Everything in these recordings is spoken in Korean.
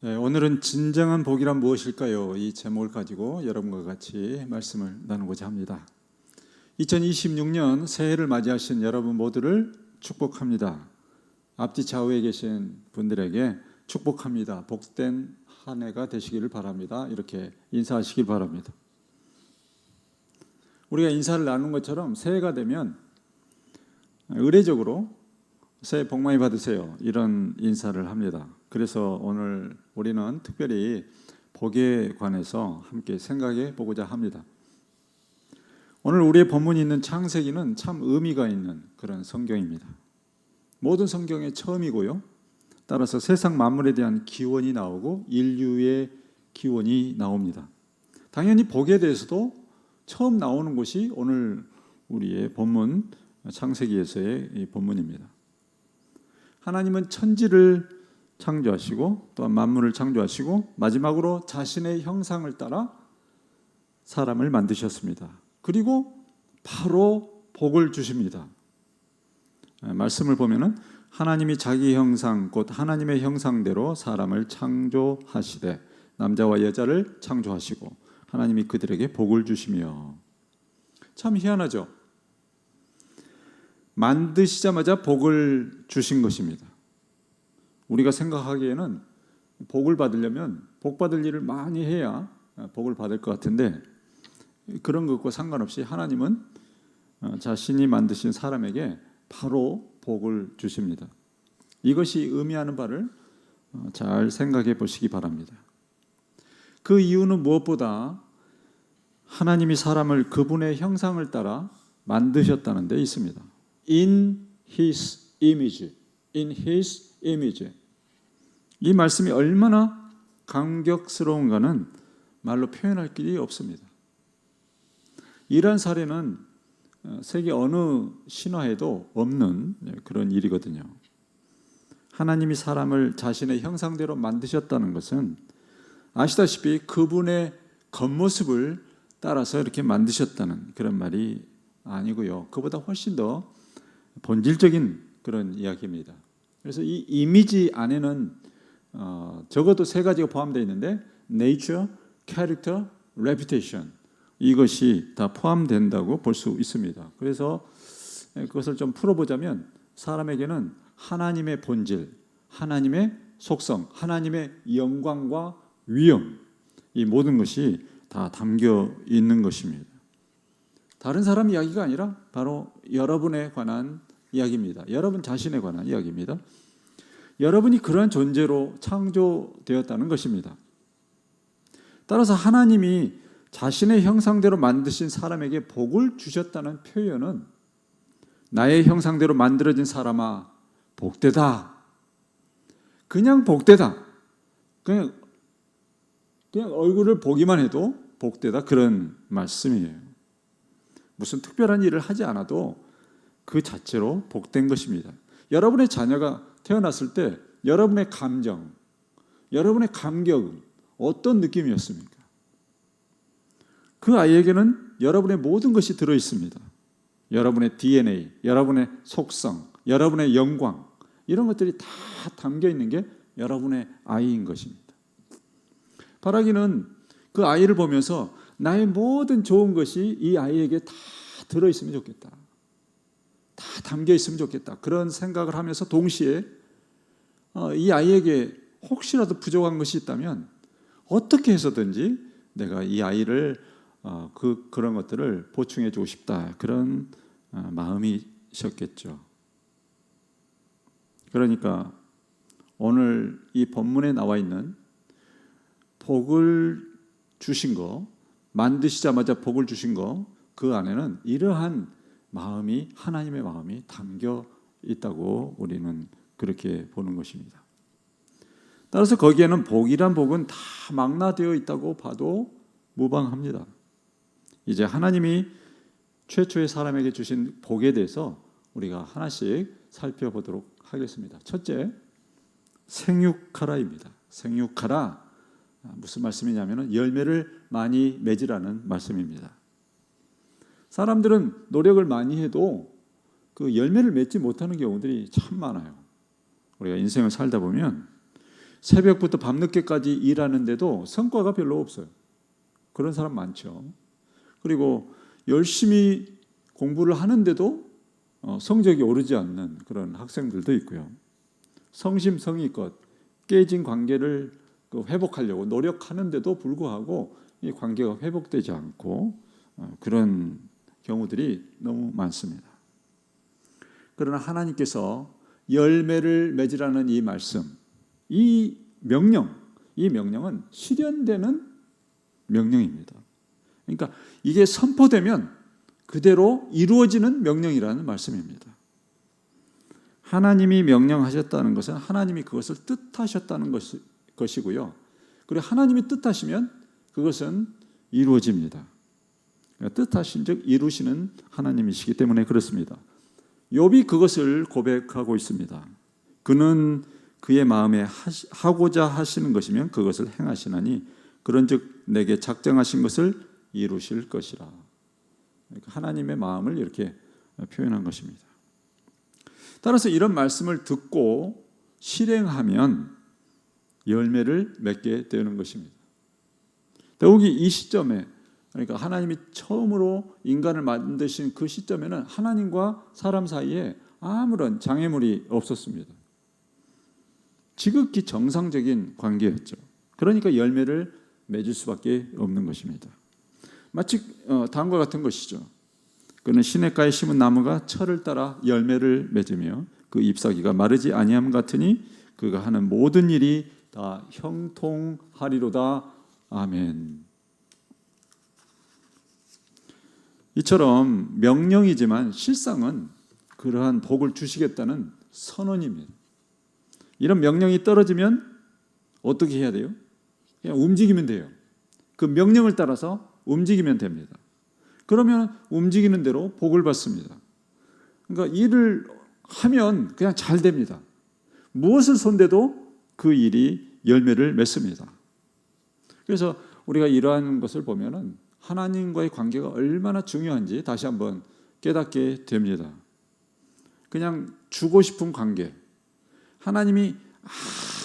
네, 오늘은 진정한 복이란 무엇일까요? 이 제목을 가지고 여러분과 같이 말씀을 나누고자 합니다. 2026년 새해를 맞이하신 여러분 모두를 축복합니다. 앞뒤 좌우에 계신 분들에게 축복합니다. 복된 한 해가 되시기를 바랍니다. 이렇게 인사하시길 바랍니다. 우리가 인사를 나누는 것처럼 새해가 되면 의례적으로 새해 복 많이 받으세요. 이런 인사를 합니다. 그래서 오늘 우리는 특별히 복에 관해서 함께 생각해 보고자 합니다. 오늘 우리의 본문이 있는 창세기는 참 의미가 있는 그런 성경입니다. 모든 성경의 처음이고요. 따라서 세상 만물에 대한 기원이 나오고 인류의 기원이 나옵니다. 당연히 복에 대해서도 처음 나오는 곳이 오늘 우리의 본문 창세기에서의 이 본문입니다. 하나님은 천지를 창조하시고 또한 만물을 창조하시고 마지막으로 자신의 형상을 따라 사람을 만드셨습니다. 그리고 바로 복을 주십니다. 말씀을 보면은 하나님이 자기 형상 곧 하나님의 형상대로 사람을 창조하시되 남자와 여자를 창조하시고 하나님이 그들에게 복을 주시며. 참 희한하죠. 만드시자마자 복을 주신 것입니다. 우리가 생각하기에는 복을 받으려면 복 받을 일을 많이 해야 복을 받을 것 같은데 그런 것과 상관없이 하나님은 자신이 만드신 사람에게 바로 복을 주십니다. 이것이 의미하는 바를 잘 생각해 보시기 바랍니다. 그 이유는 무엇보다 하나님이 사람을 그분의 형상을 따라 만드셨다는 데 있습니다. In His image, in His image. 이 말씀이 얼마나 감격스러운가는 말로 표현할 길이 없습니다. 이러한 사례는 세계 어느 신화에도 없는 그런 일이거든요. 하나님이 사람을 자신의 형상대로 만드셨다는 것은 아시다시피 그분의 겉모습을 따라서 이렇게 만드셨다는 그런 말이 아니고요. 그보다 훨씬 더 본질적인 그런 이야기입니다. 그래서 이 이미지 안에는 적어도 세 가지가 포함되어 있는데 nature, character, reputation 이것이 다 포함된다고 볼 수 있습니다. 그래서 그것을 좀 풀어보자면 사람에게는 하나님의 본질, 하나님의 속성, 하나님의 영광과 위엄 이 모든 것이 다 담겨 있는 것입니다. 다른 사람 이야기가 아니라 바로 여러분에 관한 이야기입니다. 여러분 자신에 관한 이야기입니다. 여러분이 그러한 존재로 창조되었다는 것입니다. 따라서 하나님이 자신의 형상대로 만드신 사람에게 복을 주셨다는 표현은 나의 형상대로 만들어진 사람아 복되다. 그냥 복되다. 그냥 얼굴을 보기만 해도 복되다 그런 말씀이에요. 무슨 특별한 일을 하지 않아도 그 자체로 복된 것입니다. 여러분의 자녀가 태어났을 때 여러분의 감정, 여러분의 감격은 어떤 느낌이었습니까? 그 아이에게는 여러분의 모든 것이 들어있습니다. 여러분의 DNA, 여러분의 속성, 여러분의 영광 이런 것들이 다 담겨 있는 게 여러분의 아이인 것입니다. 바라기는 그 아이를 보면서 나의 모든 좋은 것이 이 아이에게 다 들어있으면 좋겠다. 다 담겨 있으면 좋겠다. 그런 생각을 하면서 동시에 이 아이에게 혹시라도 부족한 것이 있다면 어떻게 해서든지 내가 이 아이를 그런 것들을 보충해 주고 싶다. 그런 마음이셨겠죠. 그러니까 오늘 이 본문에 나와 있는 복을 주신 거, 만드시자마자 복을 주신 거, 그 안에는 이러한 마음이 하나님의 마음이 담겨 있다고 우리는 그렇게 보는 것입니다. 따라서 거기에는 복이란 복은 다 망라되어 있다고 봐도 무방합니다. 이제 하나님이 최초의 사람에게 주신 복에 대해서 우리가 하나씩 살펴보도록 하겠습니다. 첫째, 생육하라입니다. 생육하라. 무슨 말씀이냐면 열매를 많이 맺으라는 말씀입니다. 사람들은 노력을 많이 해도 그 열매를 맺지 못하는 경우들이 참 많아요. 우리가 인생을 살다 보면 새벽부터 밤늦게까지 일하는데도 성과가 별로 없어요. 그런 사람 많죠. 그리고 열심히 공부를 하는데도 성적이 오르지 않는 그런 학생들도 있고요. 성심성의껏 깨진 관계를 회복하려고 노력하는데도 불구하고 이 관계가 회복되지 않고 그런 경우들이 너무 많습니다. 그러나 하나님께서 열매를 맺으라는 이 말씀, 이 명령은 실현되는 명령입니다. 그러니까 이게 선포되면 그대로 이루어지는 명령이라는 말씀입니다. 하나님이 명령하셨다는 것은 하나님이 그것을 뜻하셨다는 것이고요. 그리고 하나님이 뜻하시면 그것은 이루어집니다. 뜻하신 즉 이루시는 하나님이시기 때문에 그렇습니다. 욥이 그것을 고백하고 있습니다. 그는 그의 마음에 하고자 하시는 것이면 그것을 행하시나니 그런즉 내게 작정하신 것을 이루실 것이라. 하나님의 마음을 이렇게 표현한 것입니다. 따라서 이런 말씀을 듣고 실행하면 열매를 맺게 되는 것입니다. 더욱이 이 시점에, 그러니까 하나님이 처음으로 인간을 만드신 그 시점에는 하나님과 사람 사이에 아무런 장애물이 없었습니다. 지극히 정상적인 관계였죠. 그러니까 열매를 맺을 수밖에 없는 것입니다. 마치 다음과 같은 것이죠. 그는 시냇가에 심은 나무가 철을 따라 열매를 맺으며 그 잎사귀가 마르지 아니함 같으니 그가 하는 모든 일이 다 형통하리로다. 아멘. 이처럼 명령이지만 실상은 그러한 복을 주시겠다는 선언입니다. 이런 명령이 떨어지면 어떻게 해야 돼요? 그냥 움직이면 돼요. 그 명령을 따라서 움직이면 됩니다. 그러면 움직이는 대로 복을 받습니다. 그러니까 일을 하면 그냥 잘 됩니다. 무엇을 손대도 그 일이 열매를 맺습니다. 그래서 우리가 이러한 것을 보면은 하나님과의 관계가 얼마나 중요한지 다시 한번 깨닫게 됩니다. 그냥 주고 싶은 관계, 하나님이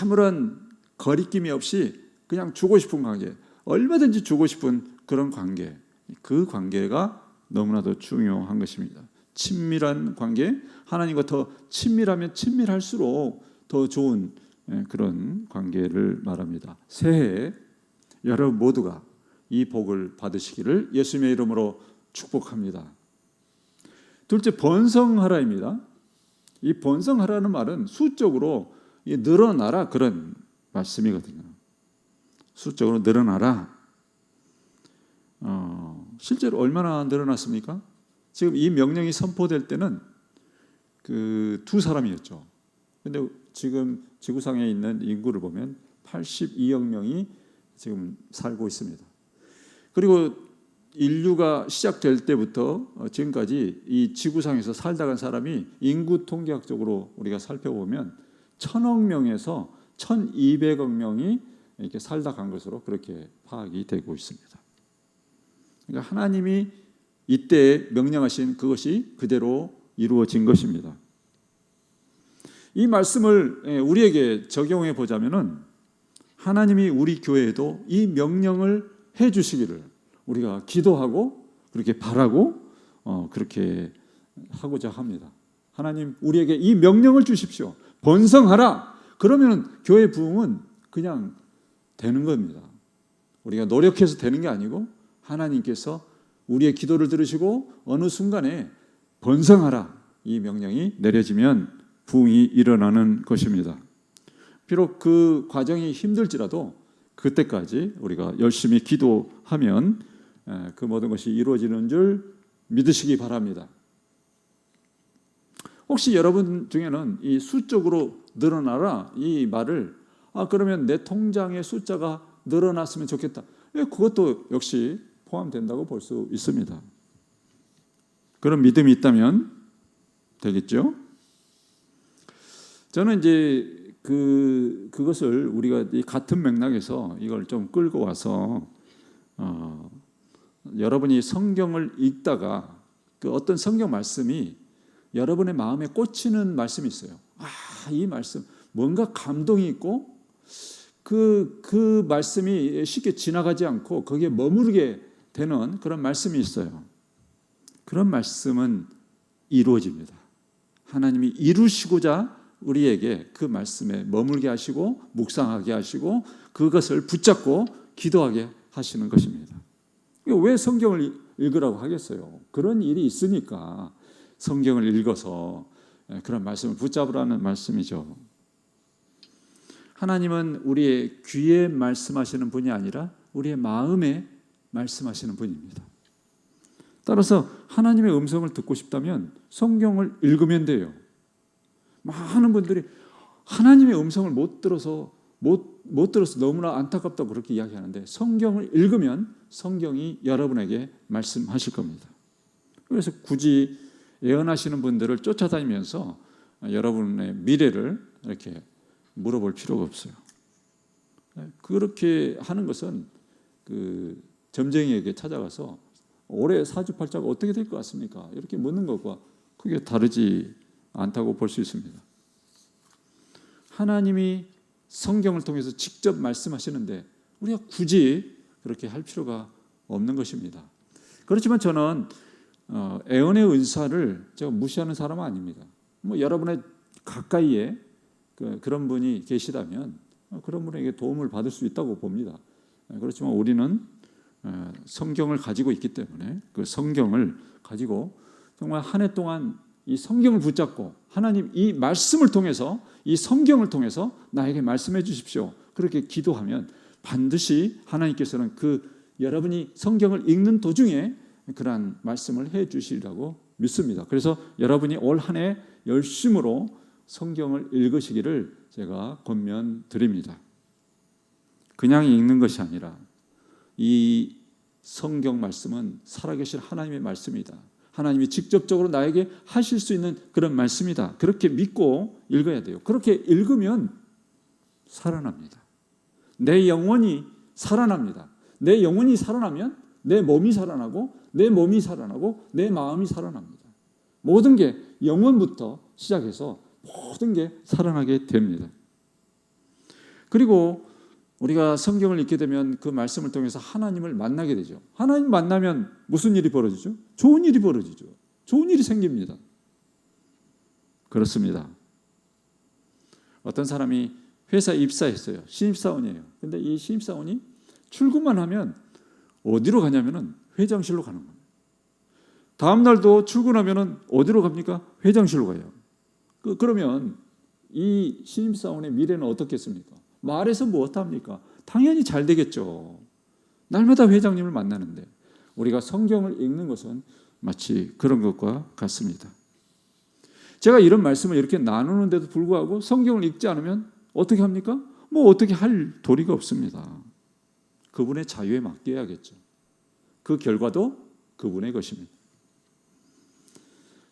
아무런 거리낌이 없이 그냥 주고 싶은 관계, 얼마든지 주고 싶은 그런 관계, 그 관계가 너무나도 중요한 것입니다. 친밀한 관계, 하나님과 더 친밀하면 친밀할수록 더 좋은 그런 관계를 말합니다. 새해에 여러분 모두가 이 복을 받으시기를 예수님의 이름으로 축복합니다. 둘째, 번성하라입니다. 이 번성하라는 말은 수적으로 늘어나라 그런 말씀이거든요. 수적으로 늘어나라. 실제로 얼마나 늘어났습니까? 지금 이 명령이 선포될 때는 그 두 사람이었죠. 그런데 지금 지구상에 있는 인구를 보면 82억 명이 지금 살고 있습니다. 그리고 인류가 시작될 때부터 지금까지 이 지구상에서 살다 간 사람이 인구 통계학적으로 우리가 살펴보면 1000억 명에서 1200억 명이 이렇게 살다 간 것으로 그렇게 파악이 되고 있습니다. 그러니까 하나님이 이때 명령하신 그것이 그대로 이루어진 것입니다. 이 말씀을 우리에게 적용해 보자면은 하나님이 우리 교회에도 이 명령을 해 주시기를 우리가 기도하고 그렇게 바라고 그렇게 하고자 합니다. 하나님 우리에게 이 명령을 주십시오. 번성하라. 그러면 교회 부흥은 그냥 되는 겁니다. 우리가 노력해서 되는 게 아니고 하나님께서 우리의 기도를 들으시고 어느 순간에 번성하라 이 명령이 내려지면 부흥이 일어나는 것입니다. 비록 그 과정이 힘들지라도 그때까지 우리가 열심히 기도하면 그 모든 것이 이루어지는 줄 믿으시기 바랍니다. 혹시 여러분 중에는 이 수적으로 늘어나라 이 말을 그러면 내 통장의 숫자가 늘어났으면 좋겠다. 그것도 역시 포함된다고 볼 수 있습니다. 그런 믿음이 있다면 되겠죠? 저는 이제 그것을 우리가 이 같은 맥락에서 이걸 좀 끌고 와서 여러분이 성경을 읽다가 그 어떤 성경 말씀이 여러분의 마음에 꽂히는 말씀이 있어요. 이 말씀 뭔가 감동이 있고 그 말씀이 쉽게 지나가지 않고 거기에 머무르게 되는 그런 말씀이 있어요. 그런 말씀은 이루어집니다. 하나님이 이루시고자 우리에게 그 말씀에 머물게 하시고 묵상하게 하시고 그것을 붙잡고 기도하게 하시는 것입니다. 왜 성경을 읽으라고 하겠어요? 그런 일이 있으니까 성경을 읽어서 그런 말씀을 붙잡으라는 말씀이죠. 하나님은 우리의 귀에 말씀하시는 분이 아니라 우리의 마음에 말씀하시는 분입니다. 따라서 하나님의 음성을 듣고 싶다면 성경을 읽으면 돼요. 많은 분들이 하나님의 음성을 못 들어서 너무나 안타깝다고 그렇게 이야기하는데 성경을 읽으면 성경이 여러분에게 말씀하실 겁니다. 그래서 굳이 예언하시는 분들을 쫓아다니면서 여러분의 미래를 이렇게 물어볼 필요가 없어요. 그렇게 하는 것은 그 점쟁이에게 찾아가서 올해 사주팔자가 어떻게 될 것 같습니까? 이렇게 묻는 것과 크게 다르지 않다고 볼 수 있습니다. 하나님이 성경을 통해서 직접 말씀하시는데 우리가 굳이 그렇게 할 필요가 없는 것입니다. 그렇지만 저는 애언의 은사를 제가 무시하는 사람은 아닙니다. 여러분의 가까이에 그런 분이 계시다면 그런 분에게 도움을 받을 수 있다고 봅니다. 그렇지만 우리는 성경을 가지고 있기 때문에 그 성경을 가지고 정말 한 해 동안 이 성경을 붙잡고 하나님 이 말씀을 통해서 이 성경을 통해서 나에게 말씀해 주십시오. 그렇게 기도하면 반드시 하나님께서는 여러분이 성경을 읽는 도중에 그러한 말씀을 해 주시리라고 믿습니다. 그래서 여러분이 올 한 해 열심으로 성경을 읽으시기를 제가 권면드립니다. 그냥 읽는 것이 아니라 이 성경 말씀은 살아계신 하나님의 말씀이다. 하나님이 직접적으로 나에게 하실 수 있는 그런 말씀이다. 그렇게 믿고 읽어야 돼요. 그렇게 읽으면 살아납니다. 내 영혼이 살아납니다. 내 영혼이 살아나면 내 몸이 살아나고 내 몸이 살아나고 내 마음이 살아납니다. 모든 게 영혼부터 시작해서 모든 게 살아나게 됩니다. 그리고 우리가 성경을 읽게 되면 그 말씀을 통해서 하나님을 만나게 되죠. 하나님 만나면 무슨 일이 벌어지죠? 좋은 일이 벌어지죠. 좋은 일이 생깁니다. 그렇습니다. 어떤 사람이 회사에 입사했어요. 신입사원이에요. 근데 이 신입사원이 출근만 하면 어디로 가냐면은 회장실로 가는 거예요. 다음 날도 출근하면은 어디로 갑니까? 회장실로 가요. 그러면 이 신입사원의 미래는 어떻겠습니까? 말해서 무엇합니까? 당연히 잘 되겠죠. 날마다 회장님을 만나는데 우리가 성경을 읽는 것은 마치 그런 것과 같습니다. 제가 이런 말씀을 이렇게 나누는데도 불구하고 성경을 읽지 않으면 어떻게 합니까? 어떻게 할 도리가 없습니다. 그분의 자유에 맡겨야겠죠. 그 결과도 그분의 것입니다.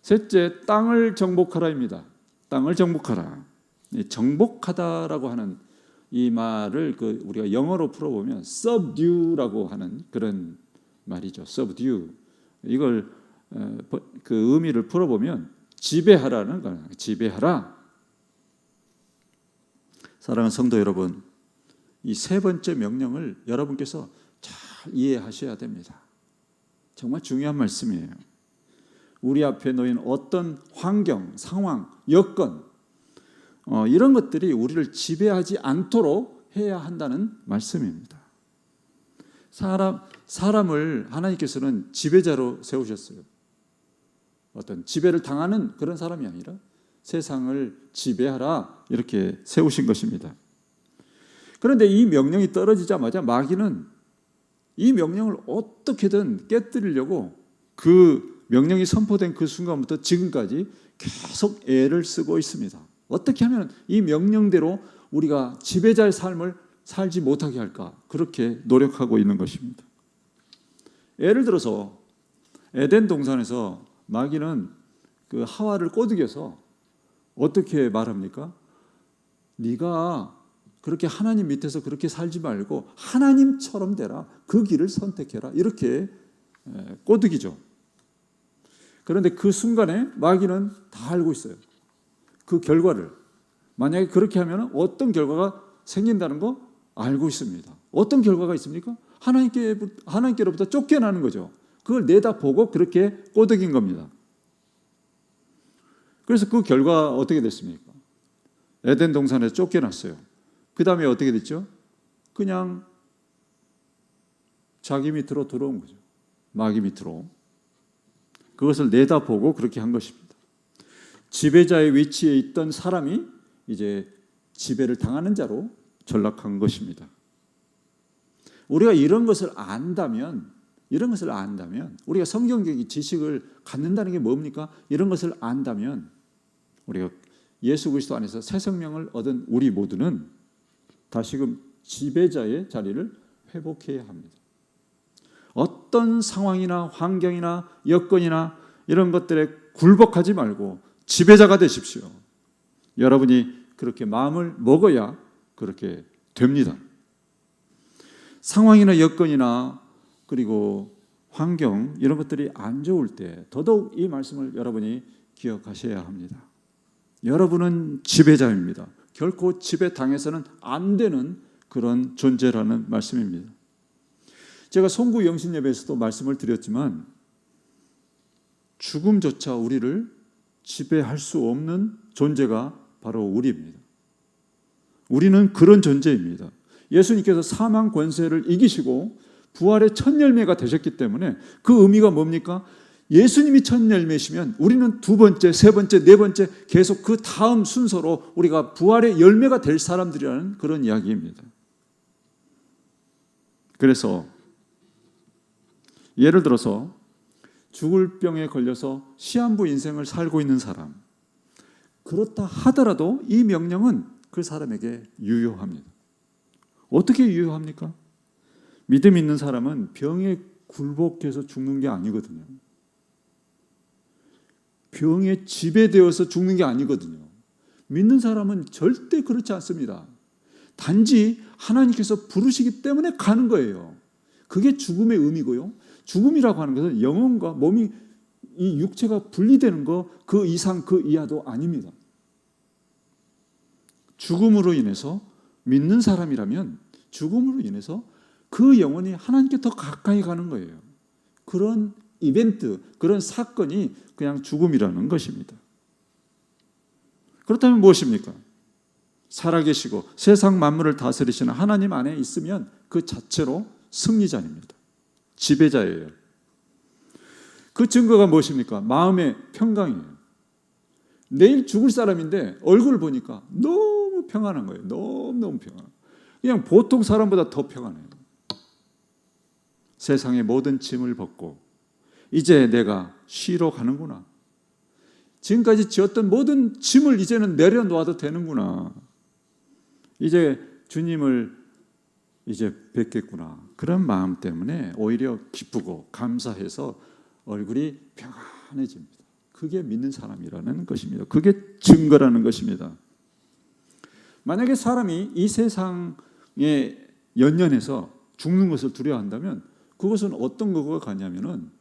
셋째, 땅을 정복하라입니다. 땅을 정복하라. 정복하다라고 하는 이 말을 우리가 영어로 풀어보면 subdue라고 하는 그런 말이죠. subdue. 이걸 그 의미를 풀어보면 지배하라는 거예요. 지배하라. 사랑하는 성도 여러분, 이 세 번째 명령을 여러분께서 잘 이해하셔야 됩니다. 정말 중요한 말씀이에요. 우리 앞에 놓인 어떤 환경, 상황, 여건 이런 것들이 우리를 지배하지 않도록 해야 한다는 말씀입니다. 사람을 하나님께서는 지배자로 세우셨어요. 어떤 지배를 당하는 그런 사람이 아니라 세상을 지배하라 이렇게 세우신 것입니다. 그런데 이 명령이 떨어지자마자 마귀는 이 명령을 어떻게든 깨뜨리려고 그 명령이 선포된 그 순간부터 지금까지 계속 애를 쓰고 있습니다. 어떻게 하면 이 명령대로 우리가 지배자의 삶을 살지 못하게 할까? 그렇게 노력하고 있는 것입니다. 예를 들어서 에덴 동산에서 마귀는 그 하와를 꼬드겨서 어떻게 말합니까? 네가 그렇게 하나님 밑에서 그렇게 살지 말고 하나님처럼 되라. 그 길을 선택해라. 이렇게 꼬드기죠. 그런데 그 순간에 마귀는 다 알고 있어요. 그 결과를. 만약에 그렇게 하면 어떤 결과가 생긴다는 거 알고 있습니다. 어떤 결과가 있습니까? 하나님께로부터 쫓겨나는 거죠. 그걸 내다보고 그렇게 꼬드긴 겁니다. 그래서 그 결과 어떻게 됐습니까? 에덴 동산에서 쫓겨났어요. 그 다음에 어떻게 됐죠? 그냥 자기 밑으로 들어온 거죠. 마귀 밑으로. 그것을 내다보고 그렇게 한 것입니다. 지배자의 위치에 있던 사람이 이제 지배를 당하는 자로 전락한 것입니다. 우리가 이런 것을 안다면 우리가 성경적인 지식을 갖는다는 게 뭡니까? 이런 것을 안다면 우리가 예수 그리스도 안에서 새 생명을 얻은 우리 모두는 다시금 지배자의 자리를 회복해야 합니다. 어떤 상황이나 환경이나 여건이나 이런 것들에 굴복하지 말고 지배자가 되십시오. 여러분이 그렇게 마음을 먹어야 그렇게 됩니다. 상황이나 여건이나 그리고 환경 이런 것들이 안 좋을 때 더더욱 이 말씀을 여러분이 기억하셔야 합니다. 여러분은 지배자입니다. 결코 지배당해서는 안 되는 그런 존재라는 말씀입니다. 제가 송구 영신 예배에서도 말씀을 드렸지만 죽음조차 우리를 지배할 수 없는 존재가 바로 우리입니다. 우리는 그런 존재입니다. 예수님께서 사망 권세를 이기시고 부활의 첫 열매가 되셨기 때문에 그 의미가 뭡니까? 예수님이 첫 열매시면 우리는 두 번째, 세 번째, 네 번째 계속 그 다음 순서로 우리가 부활의 열매가 될 사람들이라는 그런 이야기입니다. 그래서 예를 들어서 죽을 병에 걸려서 시한부 인생을 살고 있는 사람, 그렇다 하더라도 이 명령은 그 사람에게 유효합니다. 어떻게 유효합니까? 믿음 있는 사람은 병에 굴복해서 죽는 게 아니거든요. 병에 지배되어서 죽는 게 아니거든요. 믿는 사람은 절대 그렇지 않습니다. 단지 하나님께서 부르시기 때문에 가는 거예요. 그게 죽음의 의미고요. 죽음이라고 하는 것은 영혼과 몸이 이 육체가 분리되는 거 그 이상 그 이하도 아닙니다. 죽음으로 인해서 믿는 사람이라면 죽음으로 인해서 그 영혼이 하나님께 더 가까이 가는 거예요. 그런 이벤트, 그런 사건이 그냥 죽음이라는 것입니다. 그렇다면 무엇입니까? 살아계시고 세상 만물을 다스리시는 하나님 안에 있으면 그 자체로 승리자입니다. 지배자예요. 그 증거가 무엇입니까? 마음의 평강이에요. 내일 죽을 사람인데 얼굴을 보니까 너무 평안한 거예요. 너무너무 평안. 그냥 보통 사람보다 더 평안해요. 세상의 모든 짐을 벗고 이제 내가 쉬러 가는구나. 지금까지 지었던 모든 짐을 이제는 내려놓아도 되는구나. 이제 주님을 이제 뵙겠구나. 그런 마음 때문에 오히려 기쁘고 감사해서 얼굴이 평안해집니다. 그게 믿는 사람이라는 것입니다. 그게 증거라는 것입니다. 만약에 사람이 이 세상에 연연해서 죽는 것을 두려워한다면 그것은 어떤 거가 가냐면은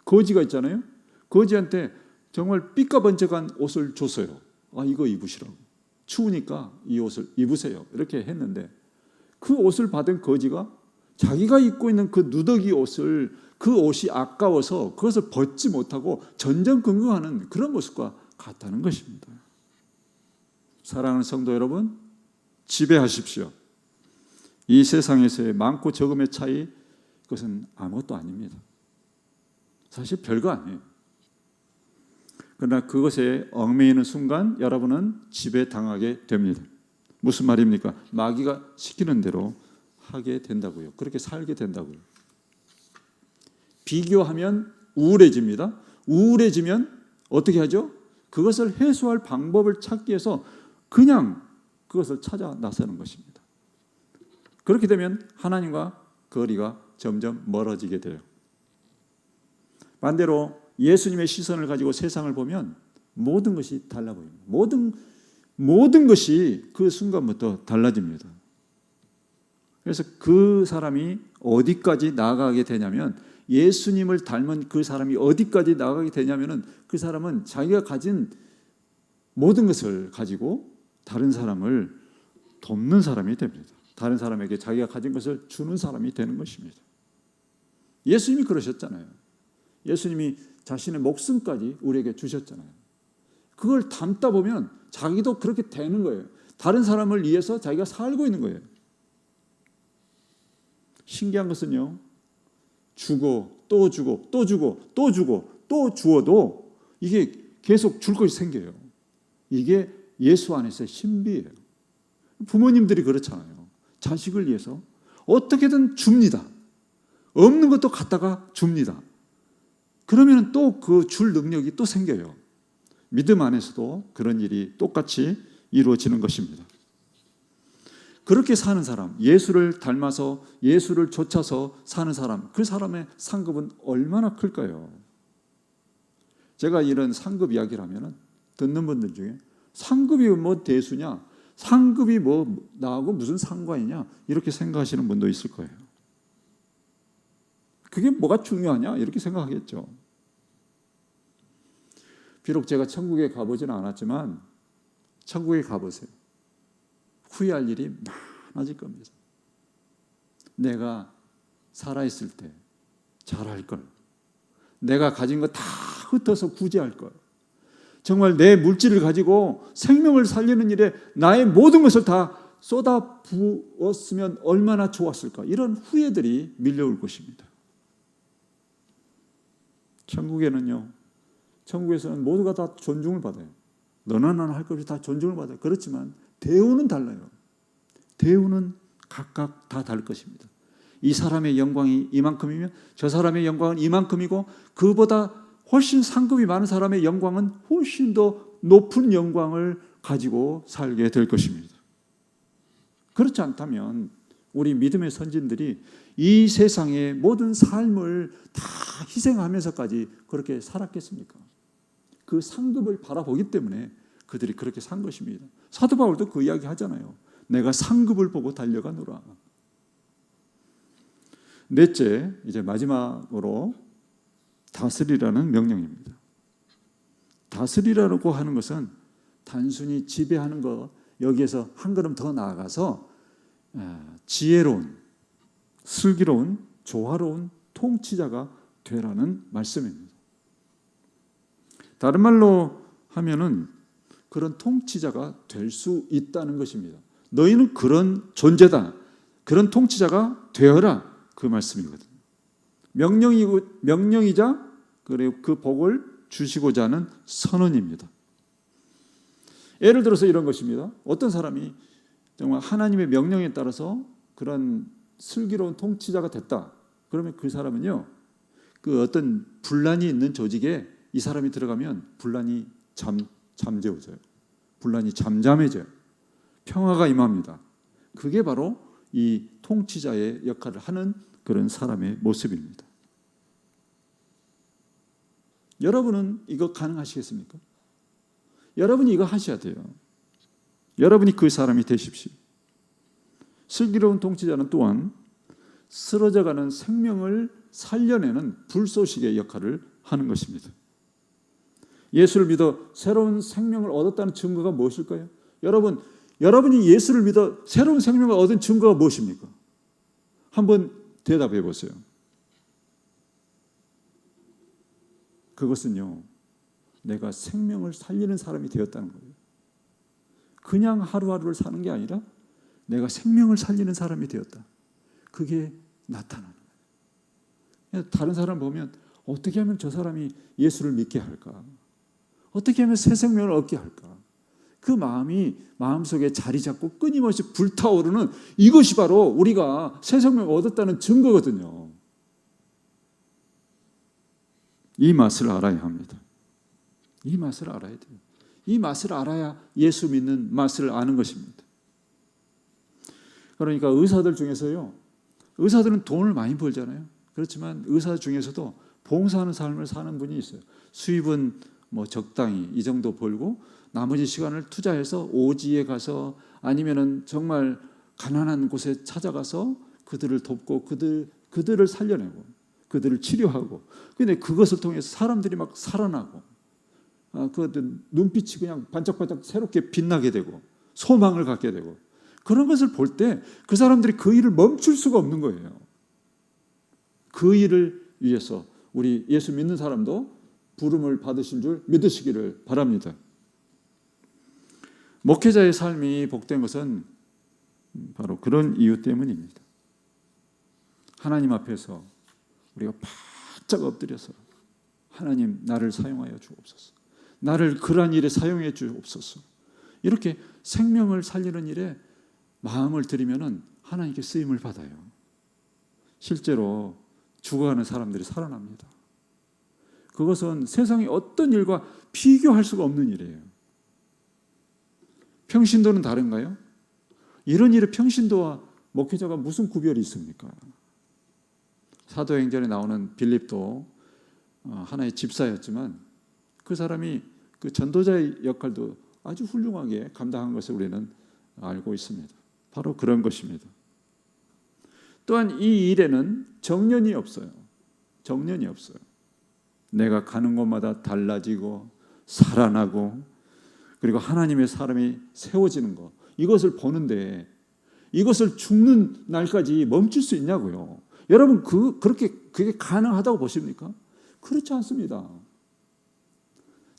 거지가 있잖아요. 거지한테 정말 삐까번쩍한 옷을 줬어요. 아, 이거 입으시라고. 추우니까 이 옷을 입으세요. 이렇게 했는데 그 옷을 받은 거지가 자기가 입고 있는 그 누더기 옷을 그 옷이 아까워서 그것을 벗지 못하고 전전긍긍하는 그런 모습과 같다는 것입니다. 사랑하는 성도 여러분, 지배하십시오. 이 세상에서의 많고 적음의 차이, 그것은 아무것도 아닙니다. 사실 별거 아니에요. 그러나 그것에 얽매이는 순간 여러분은 지배당하게 됩니다. 무슨 말입니까? 마귀가 시키는 대로 하게 된다고요. 그렇게 살게 된다고요. 비교하면 우울해집니다. 우울해지면 어떻게 하죠? 그것을 해소할 방법을 찾기 위해서 그냥 그것을 찾아 나서는 것입니다. 그렇게 되면 하나님과 거리가 점점 멀어지게 돼요. 반대로 예수님의 시선을 가지고 세상을 보면 모든 것이 달라 보입니다. 모든 것이 그 순간부터 달라집니다. 그래서 그 사람이 어디까지 나아가게 되냐면 예수님을 닮은 그 사람이 어디까지 나아가게 되냐면은 그 사람은 자기가 가진 모든 것을 가지고 다른 사람을 돕는 사람이 됩니다. 다른 사람에게 자기가 가진 것을 주는 사람이 되는 것입니다. 예수님이 그러셨잖아요. 예수님이 자신의 목숨까지 우리에게 주셨잖아요. 그걸 담다 보면 자기도 그렇게 되는 거예요. 다른 사람을 위해서 자기가 살고 있는 거예요. 신기한 것은요, 주고 또 주고 또 주고 또 주고 또 주어도 이게 계속 줄 것이 생겨요. 이게 예수 안에서의 신비예요. 부모님들이 그렇잖아요. 자식을 위해서 어떻게든 줍니다. 없는 것도 갖다가 줍니다. 그러면 또 그 줄 능력이 또 생겨요. 믿음 안에서도 그런 일이 똑같이 이루어지는 것입니다. 그렇게 사는 사람, 예수를 닮아서 예수를 좇아서 사는 사람, 그 사람의 상급은 얼마나 클까요? 제가 이런 상급 이야기를 하면 듣는 분들 중에 상급이 뭐 대수냐, 상급이 뭐 나하고 무슨 상관이냐 이렇게 생각하시는 분도 있을 거예요. 그게 뭐가 중요하냐 이렇게 생각하겠죠. 비록 제가 천국에 가보지는 않았지만 천국에 가보세요. 후회할 일이 많아질 겁니다. 내가 살아있을 때 잘할 걸, 내가 가진 거 다 흩어서 구제할 걸, 정말 내 물질을 가지고 생명을 살리는 일에 나의 모든 것을 다 쏟아 부었으면 얼마나 좋았을까, 이런 후회들이 밀려올 것입니다. 천국에는요, 천국에서는 모두가 다 존중을 받아요. 너나 나나 할 것 없이 다 존중을 받아요. 그렇지만 대우는 달라요. 대우는 각각 다 다를 것입니다. 이 사람의 영광이 이만큼이면 저 사람의 영광은 이만큼이고, 그보다 훨씬 상급이 많은 사람의 영광은 훨씬 더 높은 영광을 가지고 살게 될 것입니다. 그렇지 않다면 우리 믿음의 선진들이 이 세상의 모든 삶을 다 희생하면서까지 그렇게 살았겠습니까? 그 상급을 바라보기 때문에 그들이 그렇게 산 것입니다. 사도 바울도 그 이야기 하잖아요. 내가 상급을 보고 달려가노라. 넷째, 이제 마지막으로 다스리라는 명령입니다. 다스리라고 하는 것은 단순히 지배하는 것, 여기에서 한 걸음 더 나아가서 지혜로운, 슬기로운, 조화로운 통치자가 되라는 말씀입니다. 다른 말로 하면은 그런 통치자가 될 수 있다는 것입니다. 너희는 그런 존재다, 그런 통치자가 되어라, 그 말씀이거든요. 명령이자 그리고 그 복을 주시고자 하는 선언입니다. 예를 들어서 이런 것입니다. 어떤 사람이 정말 하나님의 명령에 따라서 그런 슬기로운 통치자가 됐다. 그러면 그 사람은요, 그 어떤 분란이 있는 조직에 이 사람이 들어가면 분란이 잠재워져요. 분란이 잠잠해져요. 평화가 임합니다. 그게 바로 이 통치자의 역할을 하는 그런 사람의 모습입니다. 여러분은 이거 가능하시겠습니까? 여러분이 이거 하셔야 돼요. 여러분이 그 사람이 되십시오. 슬기로운 통치자는 또한 쓰러져가는 생명을 살려내는 불쏘시개의 역할을 하는 것입니다. 예수를 믿어 새로운 생명을 얻었다는 증거가 무엇일까요? 여러분이 예수를 믿어 새로운 생명을 얻은 증거가 무엇입니까? 한번 대답해 보세요. 그것은요, 내가 생명을 살리는 사람이 되었다는 거예요. 그냥 하루하루를 사는 게 아니라 내가 생명을 살리는 사람이 되었다. 그게 나타나는 거예요. 다른 사람 보면 어떻게 하면 저 사람이 예수를 믿게 할까? 어떻게 하면 새 생명을 얻게 할까? 그 마음이 마음속에 자리 잡고 끊임없이 불타오르는 이것이 바로 우리가 새 생명을 얻었다는 증거거든요. 이 맛을 알아야 합니다. 이 맛을 알아야 돼요. 이 맛을 알아야 예수 믿는 맛을 아는 것입니다. 그러니까 의사들 중에서요, 의사들은 돈을 많이 벌잖아요. 그렇지만 의사 중에서도 봉사하는 삶을 사는 분이 있어요. 수입은 뭐 적당히 이 정도 벌고 나머지 시간을 투자해서 오지에 가서 아니면은 정말 가난한 곳에 찾아가서 그들을 돕고 그들을 살려내고 그들을 치료하고, 근데 그것을 통해서 사람들이 막 살아나고 그 눈빛이 그냥 반짝반짝 새롭게 빛나게 되고 소망을 갖게 되고, 그런 것을 볼 때 그 사람들이 그 일을 멈출 수가 없는 거예요. 그 일을 위해서 우리 예수 믿는 사람도 부름을 받으신 줄 믿으시기를 바랍니다. 목회자의 삶이 복된 것은 바로 그런 이유 때문입니다. 하나님 앞에서 우리가 바짝 엎드려서 하나님 나를 사용하여 주옵소서. 나를 그러한 일에 사용해 주옵소서. 이렇게 생명을 살리는 일에 마음을 들이면은 하나님께 쓰임을 받아요. 실제로 죽어가는 사람들이 살아납니다. 그것은 세상의 어떤 일과 비교할 수가 없는 일이에요. 평신도는 다른가요? 이런 일에 평신도와 목회자가 무슨 구별이 있습니까? 사도행전에 나오는 빌립도 하나의 집사였지만 그 사람이 그 전도자의 역할도 아주 훌륭하게 감당한 것을 우리는 알고 있습니다. 바로 그런 것입니다. 또한 이 일에는 정년이 없어요. 정년이 없어요. 내가 가는 곳마다 달라지고 살아나고 그리고 하나님의 사람이 세워지는 것, 이것을 보는데 이것을 죽는 날까지 멈출 수 있냐고요. 여러분 그게 가능하다고 보십니까? 그렇지 않습니다.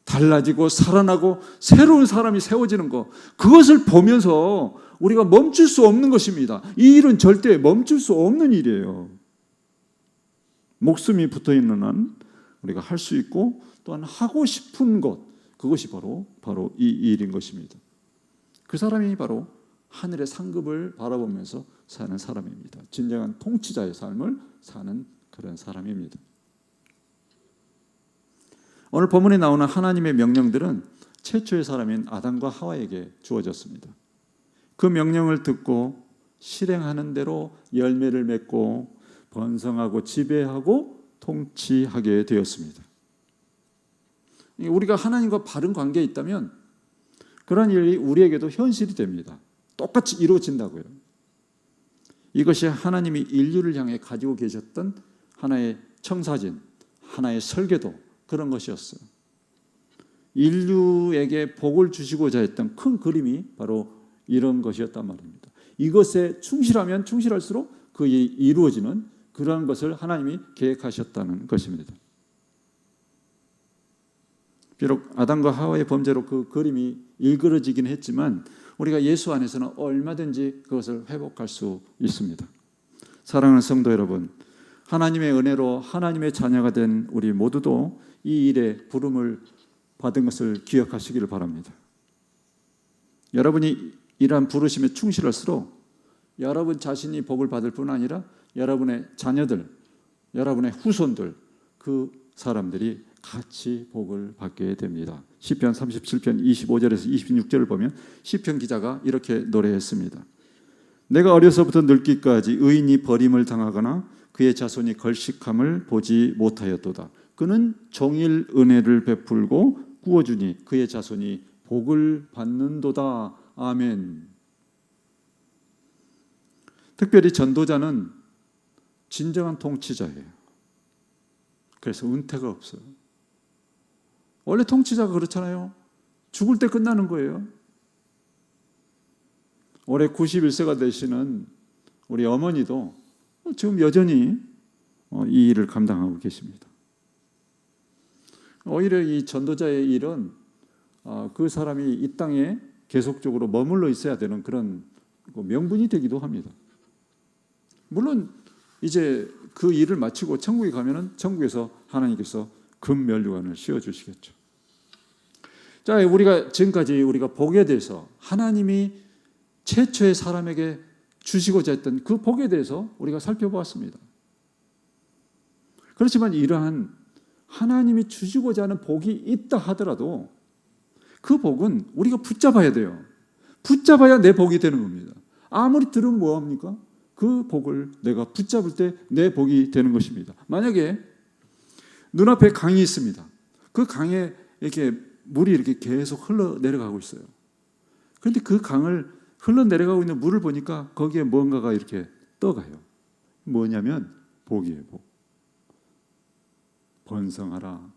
달라지고 살아나고 새로운 사람이 세워지는 것, 그것을 보면서 우리가 멈출 수 없는 것입니다. 이 일은 절대 멈출 수 없는 일이에요. 목숨이 붙어있는 한 우리가 할 수 있고 또한 하고 싶은 것, 그것이 바로 이 일인 것입니다. 그 사람이 바로 하늘의 상급을 바라보면서 사는 사람입니다. 진정한 통치자의 삶을 사는 그런 사람입니다. 오늘 본문에 나오는 하나님의 명령들은 최초의 사람인 아담과 하와에게 주어졌습니다. 그 명령을 듣고 실행하는 대로 열매를 맺고 번성하고 지배하고 통치하게 되었습니다. 우리가 하나님과 바른 관계에 있다면 그런 일이 우리에게도 현실이 됩니다. 똑같이 이루어진다고요. 이것이 하나님이 인류를 향해 가지고 계셨던 하나의 청사진, 하나의 설계도, 그런 것이었어요. 인류에게 복을 주시고자 했던 큰 그림이 바로 이런 것이었단 말입니다. 이것에 충실하면 충실할수록 그 일이 이루어지는 그러한 것을 하나님이 계획하셨다는 것입니다. 비록 아담과 하와의 범죄로 그 그림이 일그러지긴 했지만 우리가 예수 안에서는 얼마든지 그것을 회복할 수 있습니다. 사랑하는 성도 여러분, 하나님의 은혜로 하나님의 자녀가 된 우리 모두도 이 일에 부름을 받은 것을 기억하시기를 바랍니다. 여러분이 이러한 부르심에 충실할수록 여러분 자신이 복을 받을 뿐 아니라 여러분의 자녀들, 여러분의 후손들, 그 사람들이 같이 복을 받게 됩니다. 시편 37편 25절에서 26절을 보면 시편 기자가 이렇게 노래했습니다. 내가 어려서부터 늙기까지 의인이 버림을 당하거나 그의 자손이 걸식함을 보지 못하였도다. 그는 종일 은혜를 베풀고 구워주니 그의 자손이 복을 받는도다. 아멘. 특별히 전도자는 진정한 통치자예요. 그래서 은퇴가 없어요. 원래 통치자가 그렇잖아요. 죽을 때 끝나는 거예요. 올해 91세가 되시는 우리 어머니도 지금 여전히 이 일을 감당하고 계십니다. 오히려 이 전도자의 일은 그 사람이 이 땅에 계속적으로 머물러 있어야 되는 그런 명분이 되기도 합니다. 물론 이제 그 일을 마치고 천국에 가면은 천국에서 하나님께서 금면류관을 씌워주시겠죠. 자, 우리가 지금까지 우리가 복에 대해서 하나님이 최초의 사람에게 주시고자 했던 그 복에 대해서 우리가 살펴보았습니다. 그렇지만 이러한 하나님이 주시고자 하는 복이 있다 하더라도 그 복은 우리가 붙잡아야 돼요. 붙잡아야 내 복이 되는 겁니다. 아무리 들으면 뭐합니까? 그 복을 내가 붙잡을 때 내 복이 되는 것입니다. 만약에 눈앞에 강이 있습니다. 그 강에 이렇게 물이 이렇게 계속 흘러내려가고 있어요. 그런데 그 강을 흘러내려가고 있는 물을 보니까 거기에 뭔가가 이렇게 떠가요. 뭐냐면 복이에요. 복. 번성하라,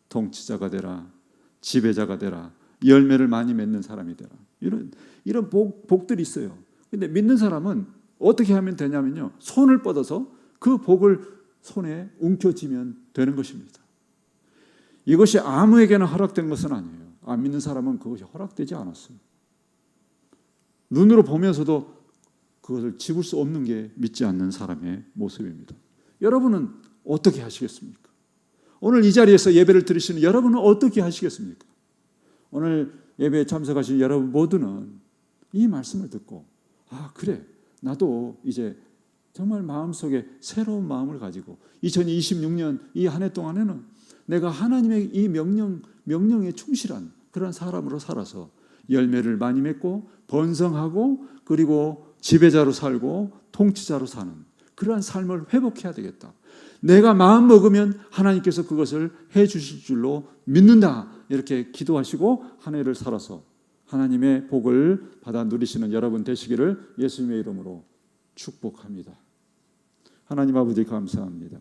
통치자가 되라, 지배자가 되라, 열매를 많이 맺는 사람이 되라. 이런 복들이 있어요. 근데 믿는 사람은 어떻게 하면 되냐면요, 손을 뻗어서 그 복을 손에 움켜쥐면 되는 것입니다. 이것이 아무에게나 허락된 것은 아니에요. 안 믿는 사람은 그것이 허락되지 않았어요. 눈으로 보면서도 그것을 집을 수 없는 게 믿지 않는 사람의 모습입니다. 여러분은 어떻게 하시겠습니까? 오늘 이 자리에서 예배를 드리시는 여러분은 어떻게 하시겠습니까? 오늘 예배에 참석하신 여러분 모두는 이 말씀을 듣고, 아, 그래, 나도 이제 정말 마음속에 새로운 마음을 가지고 2026년 이 한 해 동안에는 내가 하나님의 이 명령에 충실한 그런 사람으로 살아서 열매를 많이 맺고 번성하고 그리고 지배자로 살고 통치자로 사는 그러한 삶을 회복해야 되겠다. 내가 마음 먹으면 하나님께서 그것을 해 주실 줄로 믿는다. 이렇게 기도하시고 한 해를 살아서 하나님의 복을 받아 누리시는 여러분 되시기를 예수님의 이름으로 축복합니다. 하나님 아버지 감사합니다.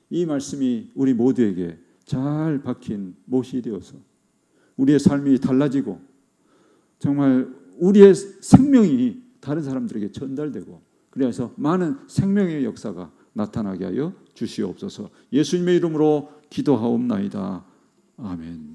이 말씀이 우리 모두에게 잘 박힌 못이 되어서 우리의 삶이 달라지고 정말 우리의 생명이 다른 사람들에게 전달되고 그래서 많은 생명의 역사가 나타나게 하여 주시옵소서. 예수님의 이름으로 기도하옵나이다. 아멘.